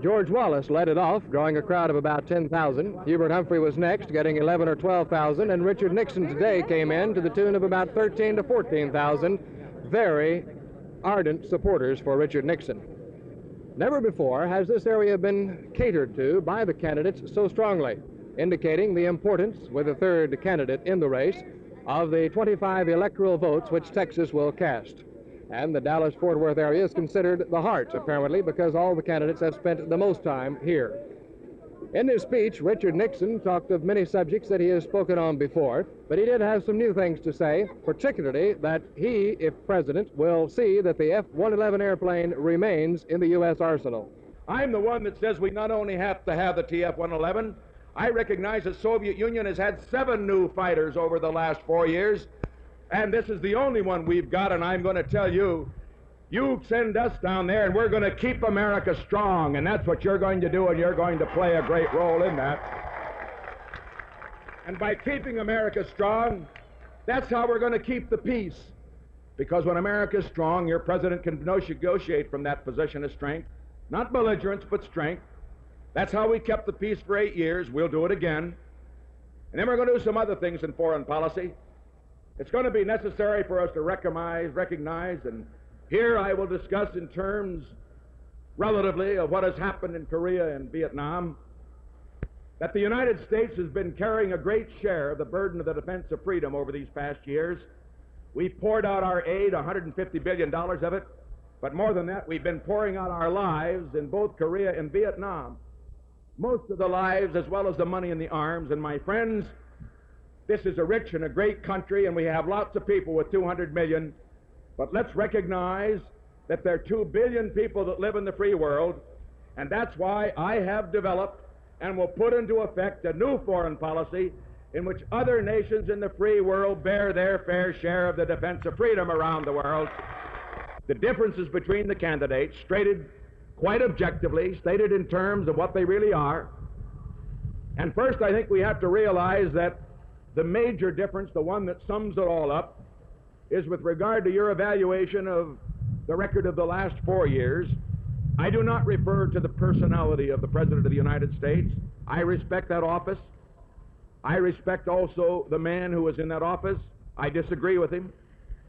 George Wallace led it off, drawing a crowd of about 10,000. Hubert Humphrey was next, getting 11 or 12,000, and Richard Nixon today came in to the tune of about 13 to 14,000. Very ardent supporters for Richard Nixon. Never before has this area been catered to by the candidates so strongly, indicating the importance, with the third candidate in the race, of the 25 electoral votes which Texas will cast. And the Dallas-Fort Worth area is considered the heart, apparently, because all the candidates have spent the most time here. In his speech, Richard Nixon talked of many subjects that he has spoken on before, but he did have some new things to say, particularly that he, if president, will see that the F-111 airplane remains in the U.S. arsenal. I'm the one that says we not only have to have the TF-111, I recognize the Soviet Union has had 7 new fighters over the last 4 years, and this is the only one we've got, and I'm going to tell you, you send us down there and we're going to keep America strong, and that's what you're going to do, and you're going to play a great role in that. And by keeping America strong, that's how we're going to keep the peace. Because when America's strong, your president can negotiate from that position of strength, not belligerence, but strength. That's how we kept the peace for 8 years. We'll do it again. And then we're going to do some other things in foreign policy. It's going to be necessary for us to recognize, and here I will discuss in terms relatively of what has happened in Korea and Vietnam, that the United States has been carrying a great share of the burden of the defense of freedom over these past years. We've poured out our aid, $150 billion of it, but more than that, we've been pouring out our lives in both Korea and Vietnam. Most of the lives as well as the money and the arms. And my friends, this is a rich and a great country, and we have lots of people with 200 million, but let's recognize that there are 2 billion people that live in the free world, and that's why I have developed and will put into effect a new foreign policy in which other nations in the free world bear their fair share of the defense of freedom around the world. The differences between the candidates, stated quite objectively, stated in terms of what they really are. And first, I think we have to realize that the major difference, the one that sums it all up, is with regard to your evaluation of the record of the last 4 years. I do not refer to the personality of the President of the United States. I respect that office. I respect also the man who is in that office. I disagree with him.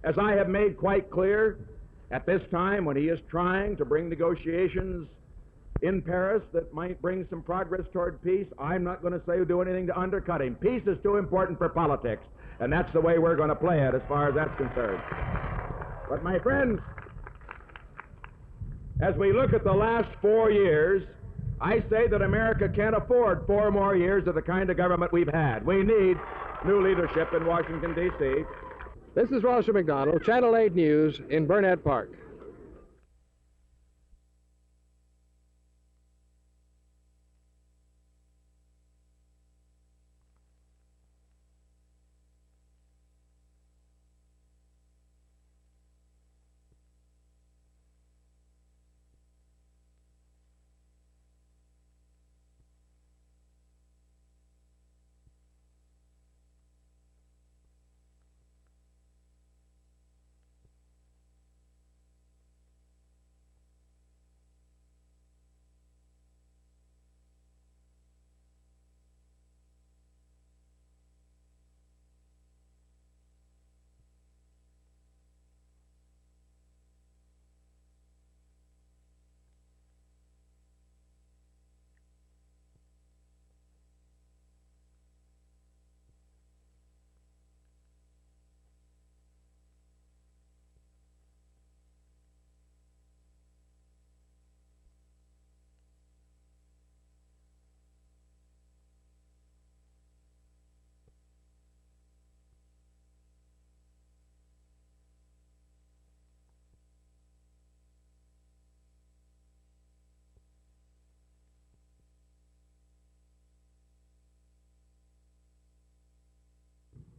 As I have made quite clear, at this time when he is trying to bring negotiations in Paris that might bring some progress toward peace, I'm not going to say do anything to undercut him. Peace is too important for politics, and that's the way we're going to play it as far as that's concerned. But my friends, as we look at the last 4 years, I say that America can't afford 4 more years of the kind of government we've had. We need new leadership in Washington, D.C. This is Rosser McDonald, Channel 8 News in Burnett Park.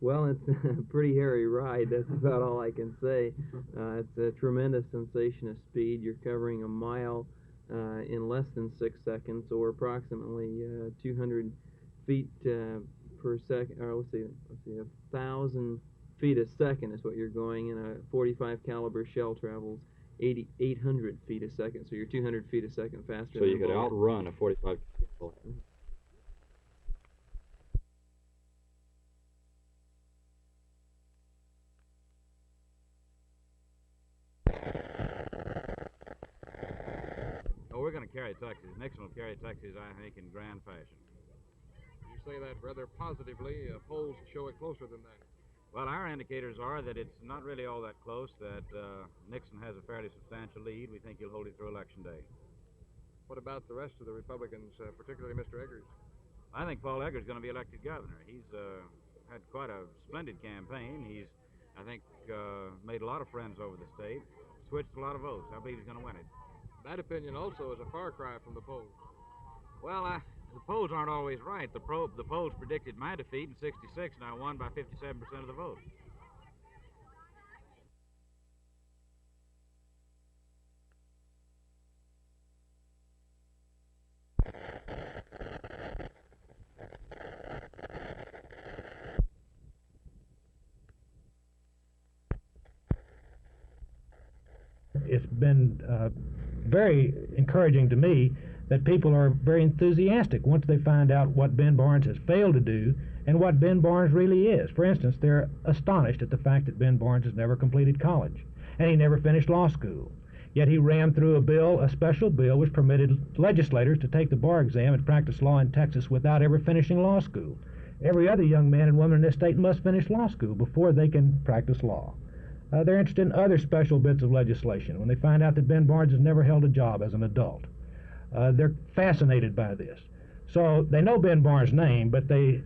Well, it's a pretty hairy ride. That's about all I can say. It's a tremendous sensation of speed. You're covering a mile in less than 6 seconds, or approximately 200 feet per second. Or let's see, 1,000 feet a second is what you're going, and a .45 caliber shell travels 800 feet a second, so you're 200 feet a second faster So than you the could bullet. outrun a 45 bullet. Oh, we're going to carry Texas. Nixon will carry Texas, I think, in grand fashion. You say that rather positively. Polls show it closer than that. Well, our indicators are that it's not really all that close, that Nixon has a fairly substantial lead. We think he'll hold it through Election Day. What about the rest of the Republicans, particularly Mr. Eggers? I think Paul Eggers is going to be elected governor. He's had quite a splendid campaign. He's, I think, made a lot of friends over the state, switched a lot of votes. I believe he's going to win it. That opinion also is a far cry from the polls. Well, the polls aren't always right. The polls predicted my defeat in '66, and I won by 57% of the vote. It's been very encouraging to me that people are very enthusiastic once they find out what Ben Barnes has failed to do and what Ben Barnes really is. For instance, they're astonished at the fact that Ben Barnes has never completed college, and he never finished law school. Yet he rammed through a bill, a special bill, which permitted legislators to take the bar exam and practice law in Texas without ever finishing law school. Every other young man and woman in this state must finish law school before they can practice law. They're interested in other special bits of legislation when they find out that Ben Barnes has never held a job as an adult. They're fascinated by this. So they know Ben Barnes' name, but they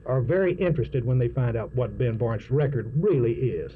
are very interested when they find out what Ben Barnes' record really is.